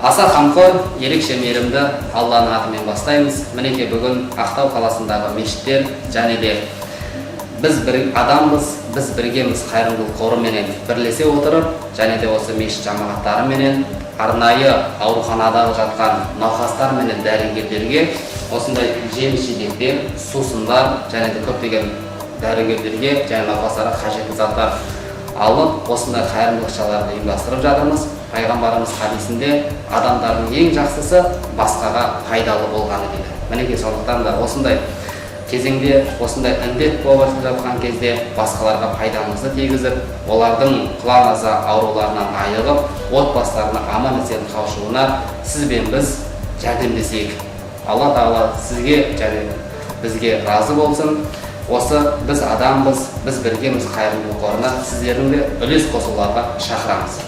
Аса қамқор, ерекше мейірімді Алланың атымен бастаймыз. Мінеке бүгін Ақтау қаласындағы мешіттер және де біз бір адамбыз, біз біргеміз қайырымдылық қорыменен бірлесе отырып, және де осы мешіт жамағаттарыменен арнайы ауруханадағы жатқан науқастар менен дәрігерлерге осындай жеміс-жидектер, сусындар және де көптеген дәрігерлерге және науқастарға қажетті заттар алып, осындай қайырымдылық шараларды ұйымдастырып жатырмыз. Пайғамбарымыз хадисінде адамдардың ең жақсысы басқаға пайдалы болғаны дейді. Мінеке сондықтан да осындай кезеңде, осындай індет болып жатқан кезде басқаларға пайдамызды тигізіп, олардың құлан-аза ауруларынан айығып, отбасыларына аман-есен қауышуына сіз бен біз жәрдемдесейік. Алла Тағала сізге және бізге разы болсын. Осы біз адамбыз, біз біргеміз қайырымдылық қорына сіздердің де үлес қосуларға шақырамыз.